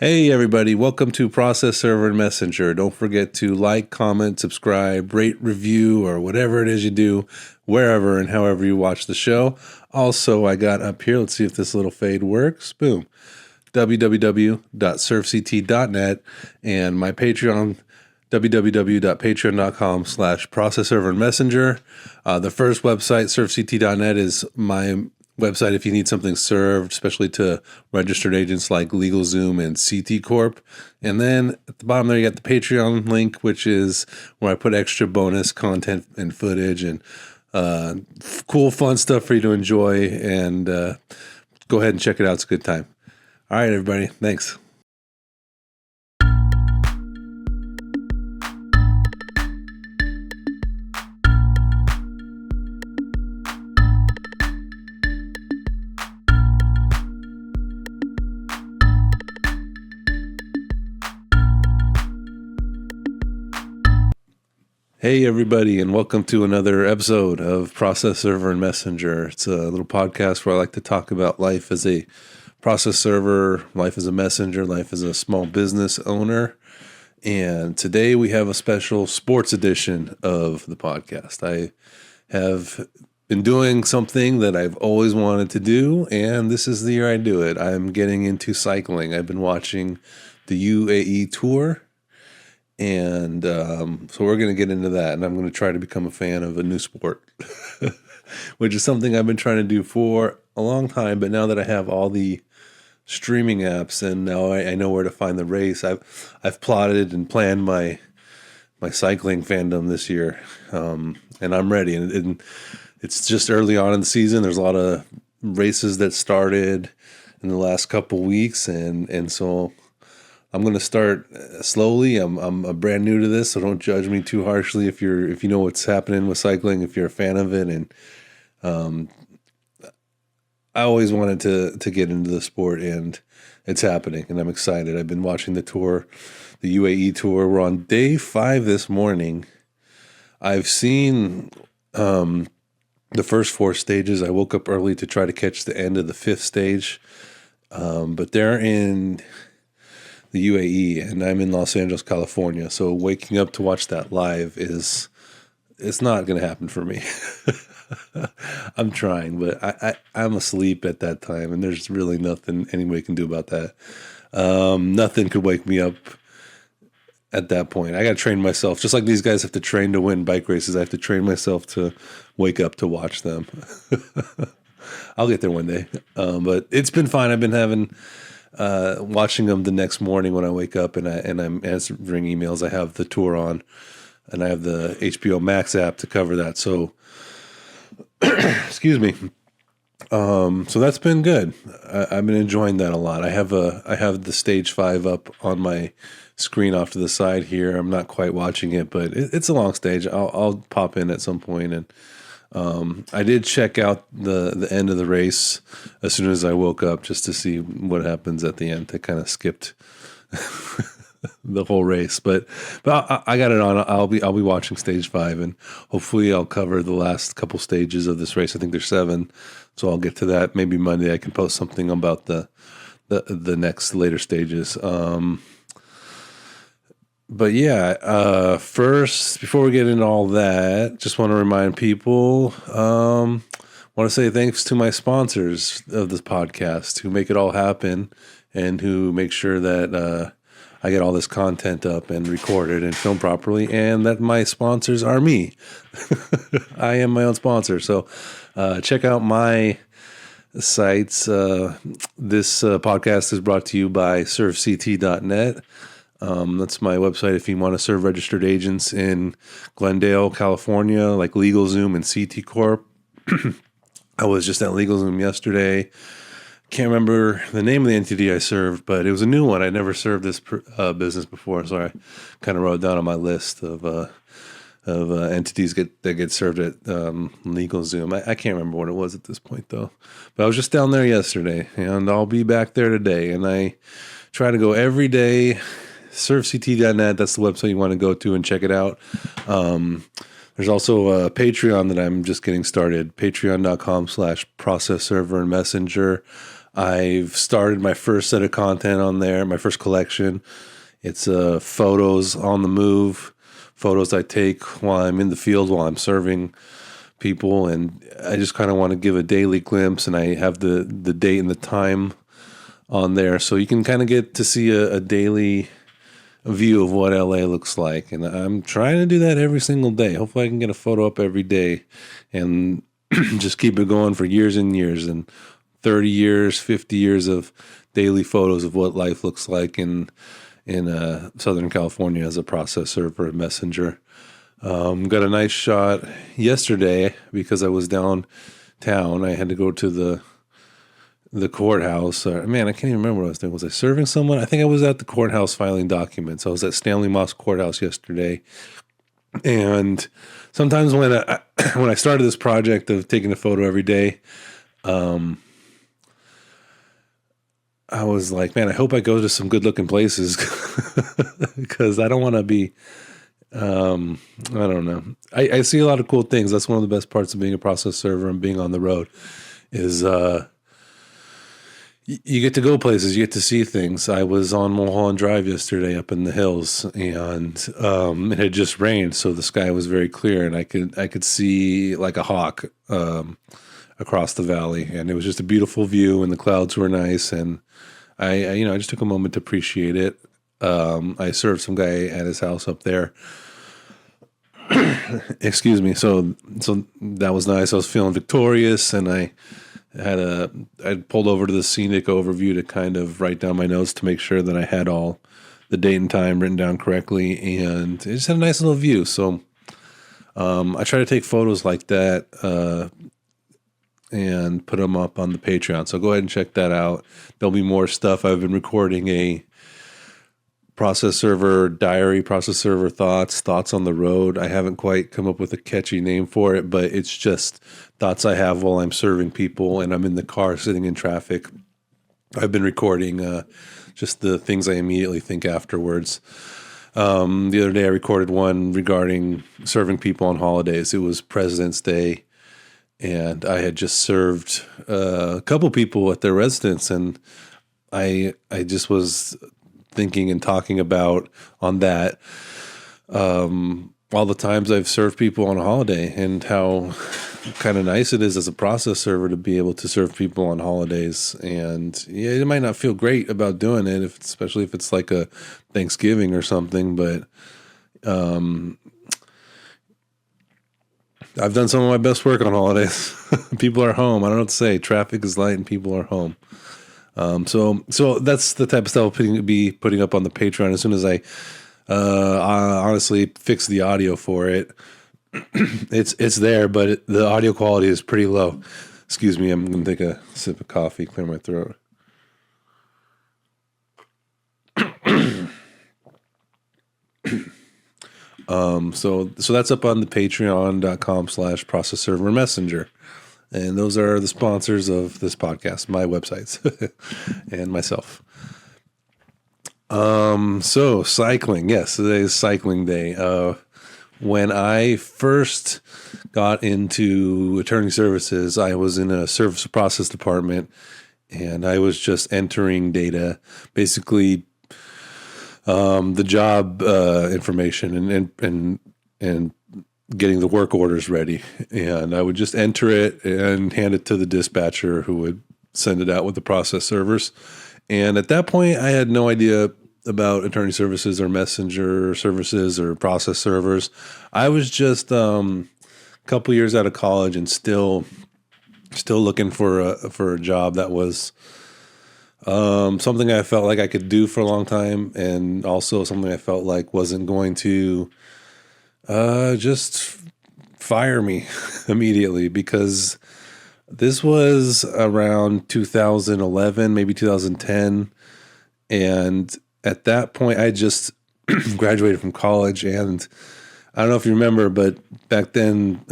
Hey everybody, welcome to Process Server and Messenger. Don't forget to like, comment, subscribe, rate, review, or whatever it is you do, wherever and however you watch the show. Also, I got up here, let's see if this little fade works. Boom. www.surfct.net and my Patreon, www.patreon.com/processserverandmessenger. The first website, surfct.net, is my website if you need something served, especially to registered agents like LegalZoom and CT Corp. And then at the bottom there, you got the Patreon link, which is where I put extra bonus content and footage and cool, fun stuff for you to enjoy. And go ahead and check it out. It's a good time. All right, everybody. Thanks. Hey everybody, and welcome to another episode of Process Server and Messenger. It's a little podcast where I like to talk about life as a process server, life as a messenger, life as a small business owner. And today we have a special sports edition of the podcast. I have been doing something that I've always wanted to do, and this is the year I do it. I'm getting into cycling. I've been watching the UAE Tour. And so we're going to get into that, and I'm going to try to become a fan of a new sport, which is something I've been trying to do for a long time. But now that I have all the streaming apps, and now I know where to find the race, I've plotted and planned my cycling fandom this year, and I'm ready. And it's just early on in the season. There's a lot of races that started in the last couple weeks, and so I'm going to start slowly. I'm brand new to this, so don't judge me too harshly if you know what's happening with cycling, if you're a fan of it. And I always wanted to get into the sport, and it's happening, and I'm excited. I've been watching the tour, the UAE Tour. We're on day 5 this morning. I've seen the first 4 stages. I woke up early to try to catch the end of the 5th stage, but they're in the UAE, and I'm in Los Angeles, California. So waking up to watch that live it's not going to happen for me. I'm trying, but I'm asleep at that time, and there's really nothing anybody can do about that. Nothing could wake me up at that point. I got to train myself, just like these guys have to train to win bike races. I have to train myself to wake up to watch them. I'll get there one day. But it's been fine. I've been having watching them the next morning when I wake up and I'm answering emails. I have the tour on, and I have the HBO Max app to cover that. So, excuse me. So that's been good. I've been enjoying that a lot. I have the stage 5 up on my screen off to the side here. I'm not quite watching it, but it's a long stage. I'll pop in at some point, and I did check out the end of the race as soon as I woke up just to see what happens at the end. I kind of skipped the whole race, but I got it on. I'll be watching stage 5, and hopefully I'll cover the last couple stages of this race. I think there's 7, so I'll get to that. Maybe Monday I can post something about the next later stages. But yeah, first, before we get into all that, just want to remind people, want to say thanks to my sponsors of this podcast who make it all happen and who make sure that I get all this content up and recorded and filmed properly, and that my sponsors are me. I am my own sponsor. So check out my sites. This podcast is brought to you by surfct.net. That's my website if you want to serve registered agents in Glendale, California, like LegalZoom and CT Corp. I was just at LegalZoom yesterday. Can't remember the name of the entity I served, but it was a new one. I never served this business before, so I kind of wrote it down on my list of entities that get served at LegalZoom. I can't remember what it was at this point, though. But I was just down there yesterday, and I'll be back there today. And I try to go every day. surfct.net, that's the website you want to go to and check it out. There's also a Patreon that I'm just getting started, patreon.com/process server and messenger. I've started my first set of content on there, my first collection. It's photos on the move, photos I take while I'm in the field, while I'm serving people, and I just kind of want to give a daily glimpse, and I have the date and the time on there, so you can kind of get to see a daily view of what LA looks like. And I'm trying to do that every single day. Hopefully I can get a photo up every day and just keep it going for years and years, and 30 years, 50 years of daily photos of what life looks like in Southern California as a process server and messenger. Got a nice shot yesterday because I was downtown. I had to go to the courthouse. Man, I can't even remember what I was doing. Was I serving someone? I think I was at the courthouse filing documents. I was at Stanley Moss Courthouse yesterday. And sometimes when I started this project of taking a photo every day, I was like, man, I hope I go to some good looking places because I don't want to be, I don't know. I see a lot of cool things. That's one of the best parts of being a process server and being on the road is, you get to go places, you get to see things. I was on Mulholland Drive yesterday up in the hills, and it had just rained, so the sky was very clear, and I could see like a hawk across the valley, and it was just a beautiful view, and the clouds were nice, and I just took a moment to appreciate it. I served some guy at his house up there. Excuse me. So that was nice. I was feeling victorious, and I pulled over to the scenic overview to kind of write down my notes to make sure that I had all the date and time written down correctly, and it just had a nice little view. So I try to take photos like that and put them up on the Patreon. So go ahead and check that out. There'll be more stuff. I've been recording a process server diary, process server thoughts on the road. I haven't quite come up with a catchy name for it, but it's just thoughts I have while I'm serving people and I'm in the car sitting in traffic. I've been recording just the things I immediately think afterwards. The other day I recorded one regarding serving people on holidays. It was President's Day, and I had just served a couple people at their residence, and I just was thinking and talking about on that all the times I've served people on a holiday and how kind of nice it is as a process server to be able to serve people on holidays. And yeah, it might not feel great about doing it, especially if it's like a Thanksgiving or something, but I've done some of my best work on holidays. People are home. I don't know what to say. Traffic is light and people are home. So that's the type of stuff I'll be putting up on the Patreon as soon as I honestly fix the audio for it. It's there, but the audio quality is pretty low. Excuse me, I'm going to take a sip of coffee, clear my throat. So that's up on the patreon.com/processservermessenger. And those are the sponsors of this podcast, my websites and myself. So cycling. Yes, today is cycling day. When I first got into attorney services, I was in a service process department, and I was just entering data, basically the job information and getting the work orders ready. And I would just enter it and hand it to the dispatcher, who would send it out with the process servers. And at that point, I had no idea about attorney services or messenger services or process servers. I was just a couple years out of college and still looking for a job that was something I felt like I could do for a long time, and also something I felt like wasn't going to just fire me immediately, because this was around 2011, maybe 2010. And at that point, I just graduated from college, and I don't know if you remember, but back then,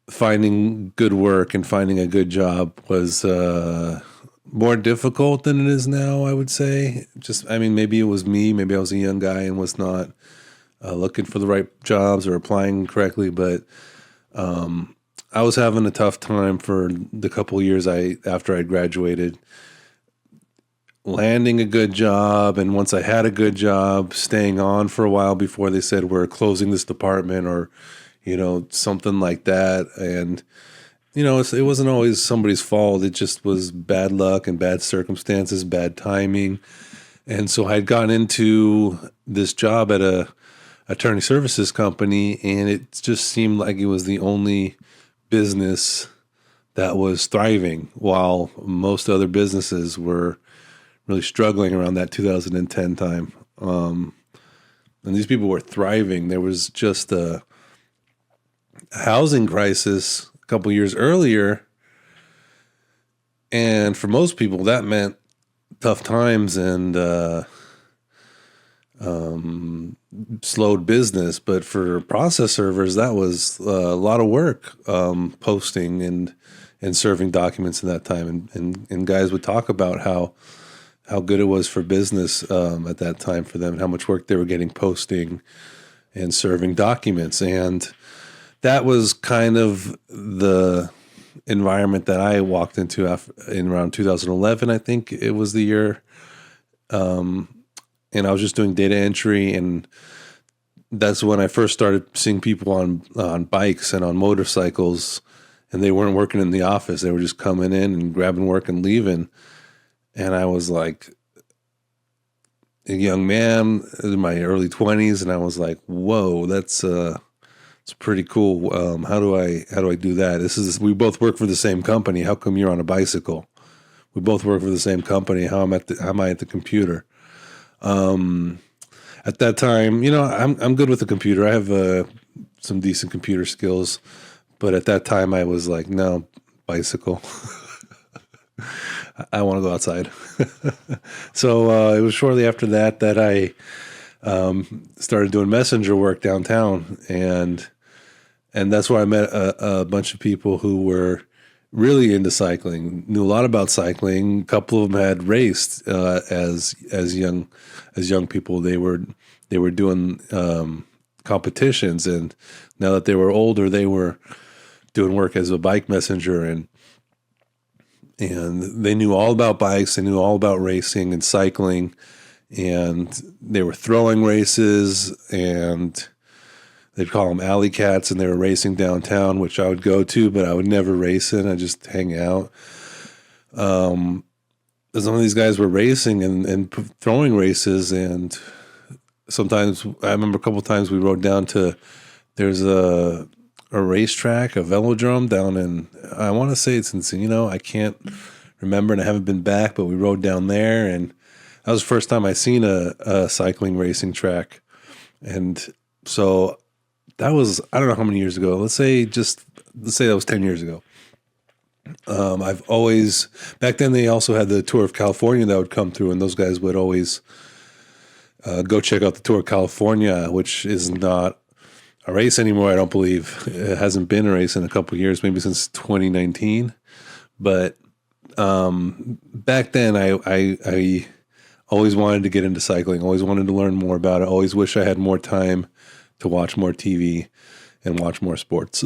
finding good work and finding a good job was more difficult than it is now, I would say. Maybe it was me. Maybe I was a young guy and was not looking for the right jobs or applying correctly. But I was having a tough time for the couple of years after I graduated, landing a good job, and once I had a good job, staying on for a while before they said we're closing this department or something like that. And it wasn't always somebody's fault. It just was bad luck and bad circumstances, bad timing. And so I'd gotten into this job at a attorney services company, and it just seemed like it was the only business that was thriving, while most other businesses were really struggling around that 2010 time. And these people were thriving. There was just a housing crisis a couple years earlier, and for most people that meant tough times and slowed business. But for process servers, that was a lot of work, posting and serving documents in that time. And guys would talk about how good it was for business at that time for them, and how much work they were getting posting and serving documents. And that was kind of the environment that I walked into in around 2011. I think it was the year. And I was just doing data entry, and that's when I first started seeing people on bikes and on motorcycles, and they weren't working in the office. They were just coming in and grabbing work and leaving. And I was like a young man in my early 20s, and I was like, whoa, it's pretty cool. How do I do that? We both work for the same company. How come you're on a bicycle? We both work for the same company. How am I at the computer? At that time, I'm good with the computer. I have some decent computer skills, but at that time I was like, no, bicycle. I want to go outside. So it was shortly after that I started doing messenger work downtown, and that's where I met a bunch of people who were really into cycling, knew a lot about cycling. A couple of them had raced as young people. They were doing competitions, and now that they were older, they were doing work as a bike messenger, and they knew all about bikes. They knew all about racing and cycling, and they were throwing races, and they'd call them alley cats, and they were racing downtown, which I would go to, but I would never race in. I'd just hang out. Some of these guys were racing and throwing races, and sometimes I remember a couple of times we rode down to, there's a racetrack, a velodrome down in, I want to say it's in Encino. I can't remember, and I haven't been back, but we rode down there, and that was the first time I seen a cycling racing track. And so that was, I don't know how many years ago. Let's say that was 10 years ago. I've always, back then they also had the Tour of California that would come through, and those guys would always go check out the Tour of California, which is not a race anymore, I don't believe. It hasn't been a race in a couple of years, maybe since 2019. But back then I always wanted to get into cycling, always wanted to learn more about it, always wish I had more time to watch more TV and watch more sports.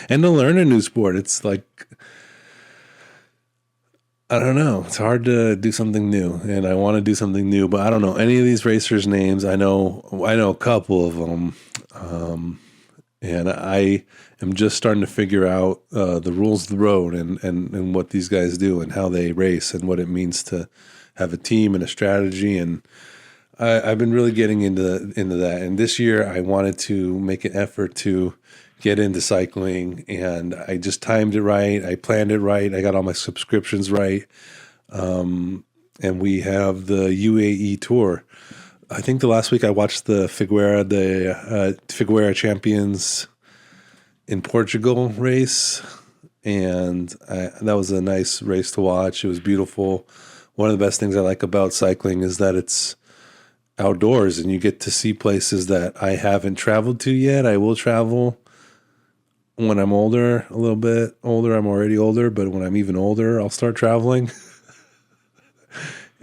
And to learn a new sport. It's like, I don't know. It's hard to do something new, and I want to do something new, but I don't know any of these racers' names. I know a couple of them, and I am just starting to figure out the rules of the road and what these guys do and how they race and what it means to have a team and a strategy. And I've been really getting into that. And this year, I wanted to make an effort to get into cycling, and I just timed it right. I planned it right. I got all my subscriptions right. And we have the UAE Tour. I think the last week I watched the Figueira Champions in Portugal race, and that was a nice race to watch. It was beautiful. One of the best things I like about cycling is that it's outdoors, and you get to see places that I haven't traveled to yet. I will travel when I'm older, a little bit older. I'm already older, but when I'm even older, I'll start traveling.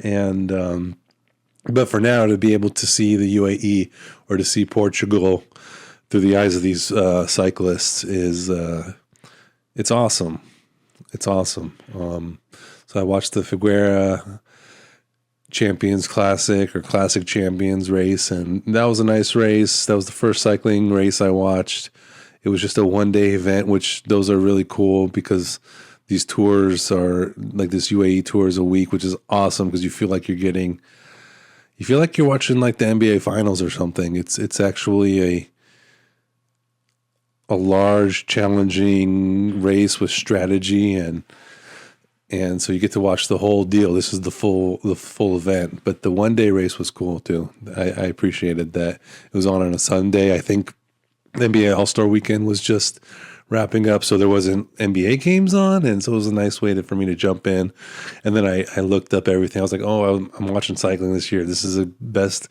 But for now, to be able to see the UAE or to see Portugal, through the eyes of these cyclists is it's awesome. It's awesome. So I watched the Figueira Champions Classic or Classic Champions race, and that was a nice race. That was the first cycling race I watched. It was just a one-day event, which those are really cool because these tours are like this UAE tours a week, which is awesome because you feel like you're watching like the NBA finals or something. It's actually a large, challenging race with strategy and so you get to watch the whole deal. This is the full event, but the one day race was cool too. I appreciated that. It was on a Sunday. I think the NBA All-Star Weekend was just wrapping up, so there wasn't NBA games on, and so it was a nice way for me to jump in. And then I looked up everything. I was like, oh, I'm watching cycling this year. This is the best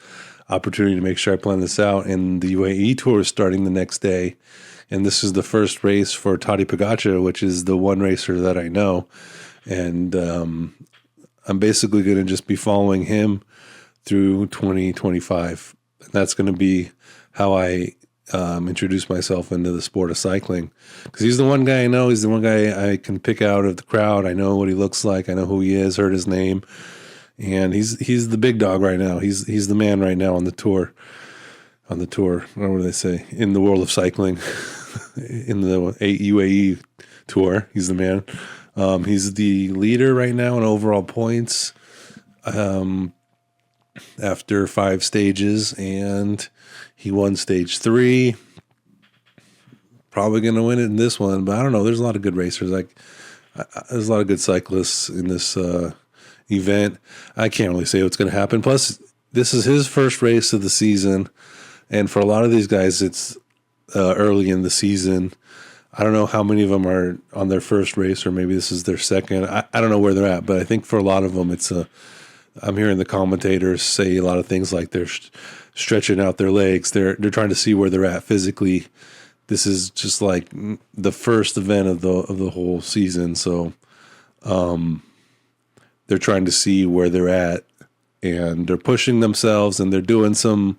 opportunity to make sure I plan this out. And the UAE Tour is starting the next day, and this is the first race for Tadej Pogačar, which is the one racer that I know. And I'm basically going to just be following him through 2025. That's going to be how I introduce myself into the sport of cycling, because he's the one guy I know. He's the one guy I can pick out of the crowd. I know what he looks like. I know who he is. Heard his name, and he's the big dog right now. He's the man right now on the tour. On the tour, what do they say? In the world of cycling, in the UAE Tour, he's the man. He's the leader right now in overall points after 5 stages, and he won stage 3. Probably going to win it in this one, but I don't know. There's a lot of good racers. There's a lot of good cyclists in this event. I can't really say what's going to happen. Plus, this is his first race of the season, and for a lot of these guys, it's early in the season. I don't know how many of them are on their first race, or maybe this is their second. I don't know where they're at, but I think for a lot of them, I'm hearing the commentators say a lot of things like they're stretching out their legs. They're trying to see where they're at physically. This is just like the first event of the whole season, so they're trying to see where they're at, and they're pushing themselves, and they're doing some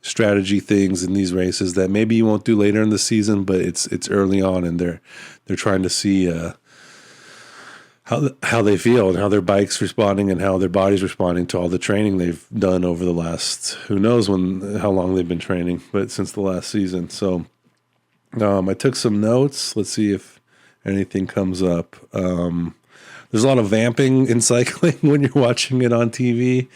strategy things in these races that maybe you won't do later in the season, but it's early on, and they're trying to see how they feel and how their bike's responding and how their body's responding to all the training they've done over the last, who knows how long they've been training, but since the last season. So I took some notes. Let's see if anything comes up. There's a lot of vamping in cycling when you're watching it on TV.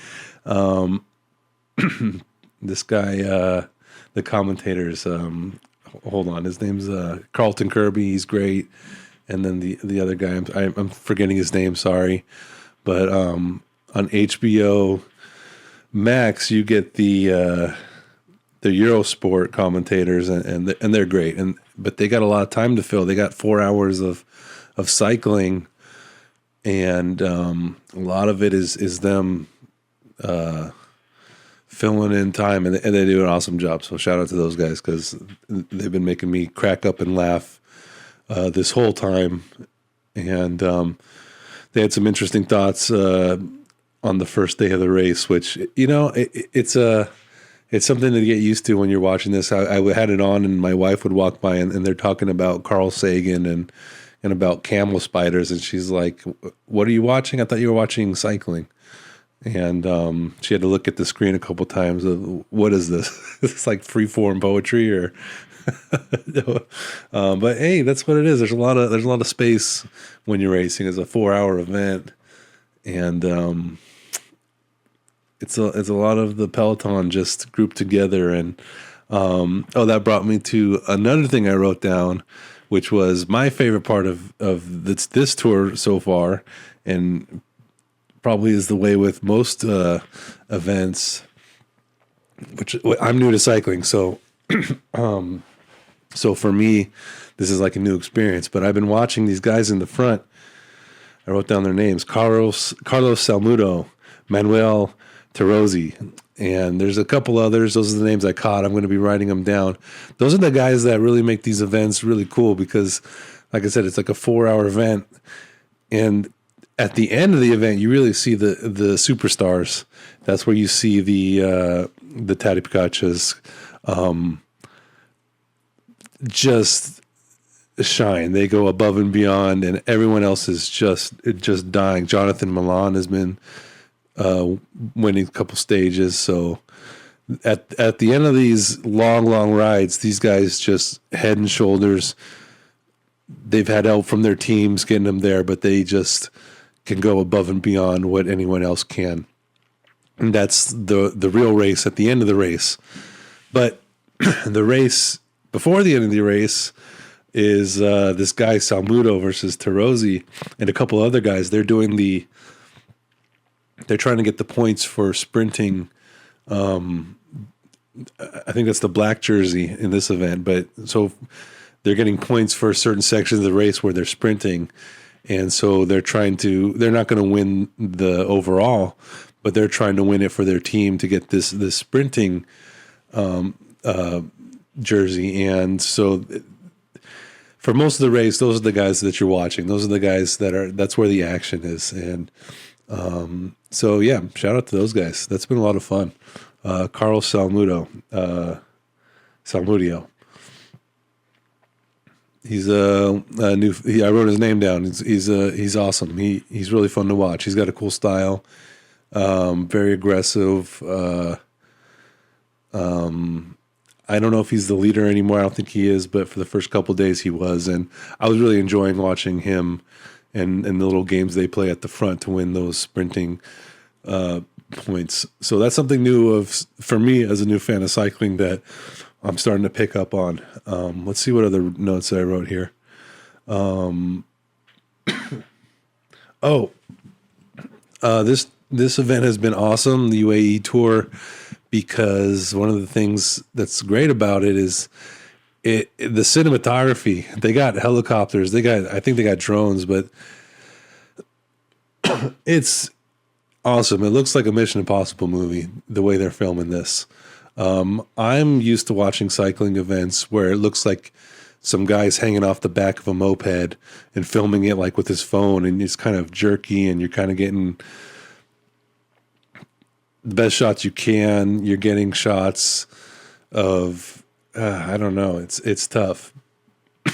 This guy, the commentators, hold on, his name's Carlton Kirby. He's great. And then the other guy, I'm forgetting his name, sorry. But on HBO Max, you get the Eurosport commentators, and they're great. But they got a lot of time to fill. They got 4 hours of cycling, and a lot of it is them filling in time, and they do an awesome job. So shout out to those guys, because they've been making me crack up and laugh this whole time. And they had some interesting thoughts on the first day of the race, which, it's something to get used to when you're watching this. I had it on, and my wife would walk by, and they're talking about Carl Sagan and about camel spiders, and she's like, "What are you watching? I thought you were watching cycling." And she had to look at the screen a couple times of, what is this? Is this like free-form poetry or? But hey, that's what it is. There's a lot of space when you're racing. It's a 4-hour event, and it's a lot of the peloton just grouped together. And that brought me to another thing I wrote down, which was my favorite part of this tour so far, and probably is the way with most events, which I'm new to cycling. So, so for me, this is like a new experience, but I've been watching these guys in the front. I wrote down their names: Carlos Salmudo, Manuel Terozzi, and there's a couple others. Those are the names I caught. I'm going to be writing them down. Those are the guys that really make these events really cool, because, like I said, it's like a 4-hour event, and at the end of the event, you really see the superstars. That's where you see the Tadej Pogačar's, just shine. They go above and beyond, and everyone else is just dying. Jonathan Milan has been winning a couple stages. So at the end of these long rides, these guys just head and shoulders. They've had help from their teams getting them there, but they just can go above and beyond what anyone else can. And that's the real race at the end of the race. But the race before the end of the race is this guy Salmudo versus Tarozzi and a couple other guys. They're trying to get the points for sprinting. I think that's the black jersey in this event, but so they're getting points for certain sections of the race where they're sprinting. And so they're not going to win the overall, but they're trying to win it for their team to get this sprinting jersey. And so for most of the race, those are the guys that you're watching. Those are the guys that's where the action is. And so, yeah, shout out to those guys. That's been a lot of fun. Carlos Salmudio. He's I wrote his name down. He's awesome. He's really fun to watch. He's got a cool style. Very aggressive. I don't know if he's the leader anymore. I don't think he is, but for the first couple of days he was, and I was really enjoying watching him and the little games they play at the front to win those sprinting points. So that's something new for me as a new fan of cycling that I'm starting to pick up on. Let's see what other notes I wrote here. This event has been awesome, the UAE Tour, because one of the things that's great about it is the cinematography. They got helicopters. I think they got drones, but it's awesome. It looks like a Mission Impossible movie, the way they're filming this. I'm used to watching cycling events where it looks like some guy's hanging off the back of a moped and filming it like with his phone, and it's kind of jerky and you're kind of getting the best shots you can. You're getting shots of, I don't know, it's tough.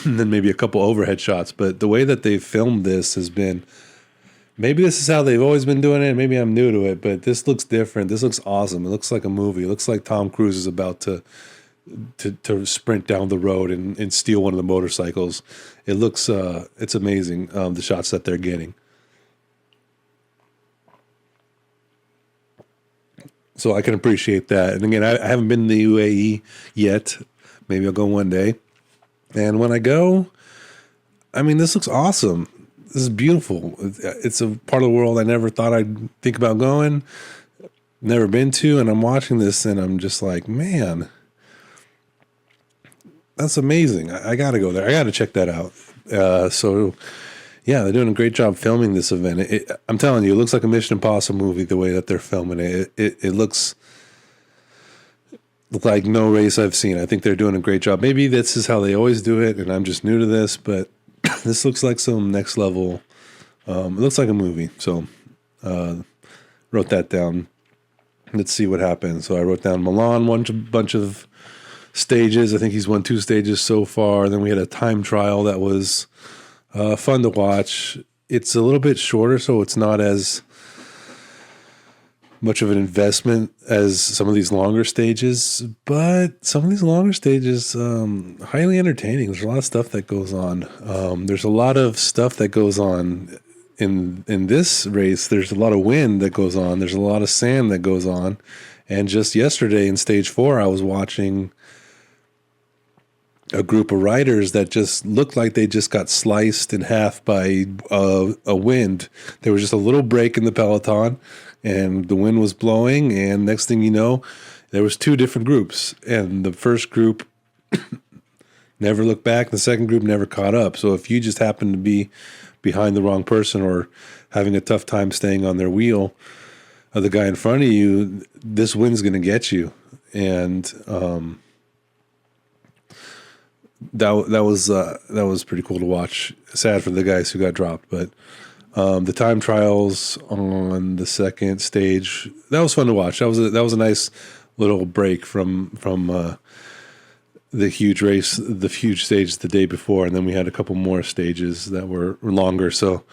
And then maybe a couple overhead shots, but the way that they've filmed this has been, maybe this is how they've always been doing it. Maybe I'm new to it, but this looks different. This looks awesome. It looks like a movie. It looks like Tom Cruise is about to sprint down the road and steal one of the motorcycles. It looks, it's amazing. The shots that they're getting. So I can appreciate that. And again, I haven't been to the UAE yet. Maybe I'll go one day. And when I go, I mean, this looks awesome. This is beautiful. It's a part of the world I never thought I'd think about going, never been to. And I'm watching this and I'm just like, man, that's amazing. I got to go there. I got to check that out. So yeah, they're doing a great job filming this event. I'm telling you, it looks like a Mission Impossible movie the way that they're filming it. It looks like no race I've seen. I think they're doing a great job. Maybe this is how they always do it, and I'm just new to this, but this looks like some next level. It looks like a movie. So wrote that down. Let's see what happens. So I wrote down Milan won a bunch of stages. I think he's won 2 stages so far. Then we had a time trial that was fun to watch. It's a little bit shorter, so it's not as much of an investment as some of these longer stages, but some of these longer stages, highly entertaining. There's a lot of stuff that goes on. There's a lot of stuff that goes on in this race. There's a lot of wind that goes on. There's a lot of sand that goes on. And just yesterday in stage 4, I was watching a group of riders that just looked like they just got sliced in half by a wind. There was just a little break in the peloton, and the wind was blowing, and next thing you know, there was 2 different groups, and the first group never looked back, the second group never caught up. So if you just happen to be behind the wrong person or having a tough time staying on their wheel, the guy in front of you, this wind's going to get you. And that was pretty cool to watch. Sad for the guys who got dropped, but the time trials on the second stage, that was fun to watch. That was a nice little break from the huge race, the huge stage the day before, and then we had a couple more stages that were longer. So,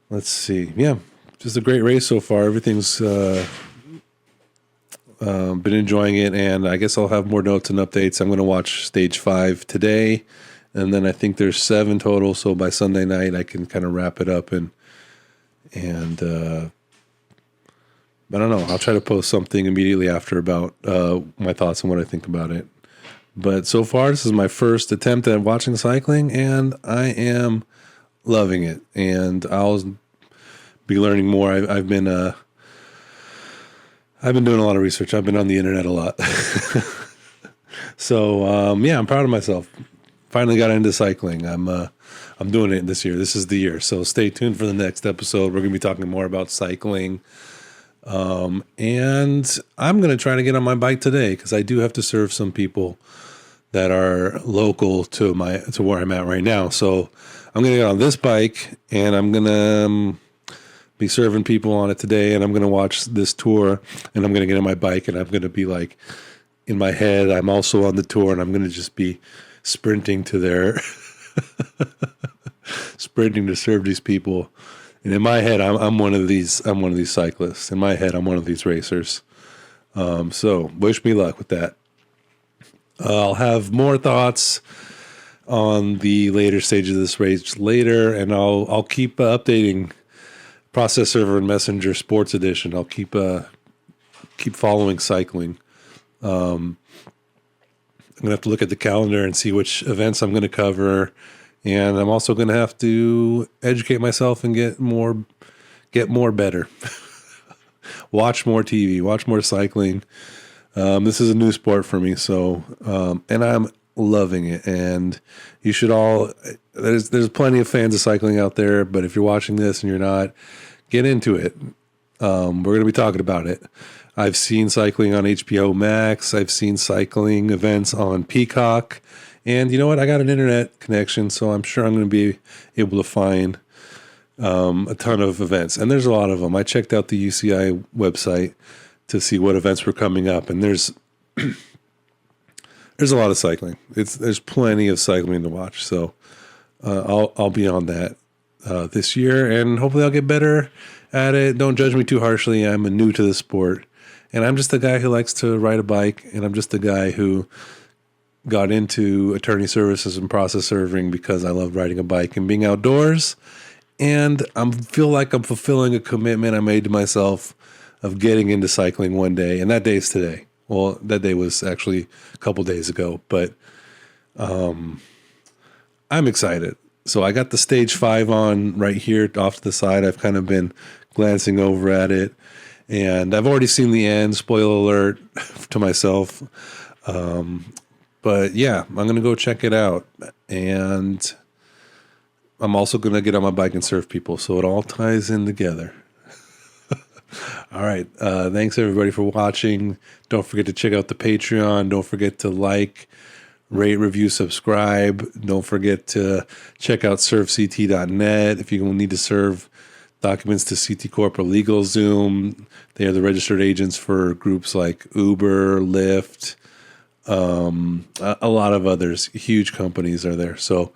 let's see. Yeah, just a great race so far. Everything's been enjoying it, and I guess I'll have more notes and updates. I'm going to watch stage 5 today, and then I think there's 7 total. So by Sunday night, I can kind of wrap it up and I don't know. I'll try to post something immediately after about my thoughts and what I think about it. But so far, this is my first attempt at watching cycling, and I am loving it. And I'll be learning more. I've been doing a lot of research. I've been on the internet a lot. So yeah, I'm proud of myself. Finally got into cycling. I'm doing it this year. This is the year. So stay tuned for the next episode. We're going to be talking more about cycling. And I'm going to try to get on my bike today because I do have to serve some people that are local to where I'm at right now. So I'm going to get on this bike and I'm going to be serving people on it today, and I'm going to watch this tour, and I'm going to get on my bike, and I'm going to be like, in my head, I'm also on the tour, and I'm going to just be sprinting to sprinting to serve these people. And in my head, I'm one of these cyclists. In my head, I'm one of these racers. So wish me luck with that. I'll have more thoughts on the later stages of this race later, and I'll keep updating Process Server and Messenger Sports Edition. I'll keep following cycling. I'm gonna have to look at the calendar and see which events I'm gonna cover, and I'm also gonna have to educate myself and get more better. Watch more TV, watch more cycling. This is a new sport for me, so and I'm loving it. And you should all. There's plenty of fans of cycling out there, but if you're watching this and you're not, get into it. We're going to be talking about it. I've seen cycling on HBO Max. I've seen cycling events on Peacock. And you know what? I got an internet connection, so I'm sure I'm going to be able to find a ton of events. And there's a lot of them. I checked out the UCI website to see what events were coming up, and there's a lot of cycling. There's plenty of cycling to watch. So I'll be on that this year, and hopefully I'll get better at it. Don't judge me too harshly. I'm new to the sport, and I'm just a guy who likes to ride a bike, and I'm just a guy who got into attorney services and process serving because I love riding a bike and being outdoors, and I feel like I'm fulfilling a commitment I made to myself of getting into cycling one day, and that day is today. Well, that day was actually a couple days ago, but I'm excited. So I got the stage 5 on right here off to the side. I've kind of been glancing over at it, and I've already seen the end. Spoiler alert to myself. But yeah, I'm going to go check it out. And I'm also going to get on my bike and serve people. So it all ties in together. All right. Thanks everybody for watching. Don't forget to check out the Patreon. Don't forget to like, rate, review, subscribe. Don't forget to check out servect.net if you need to serve documents to CT Corp or LegalZoom. They are the registered agents for groups like Uber, Lyft, a lot of others. Huge companies are there. So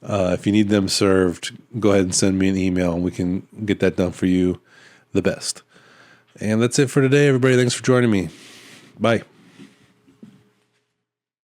if you need them served, go ahead and send me an email and we can get that done for you the best. And that's it for today, everybody. Thanks for joining me. Bye.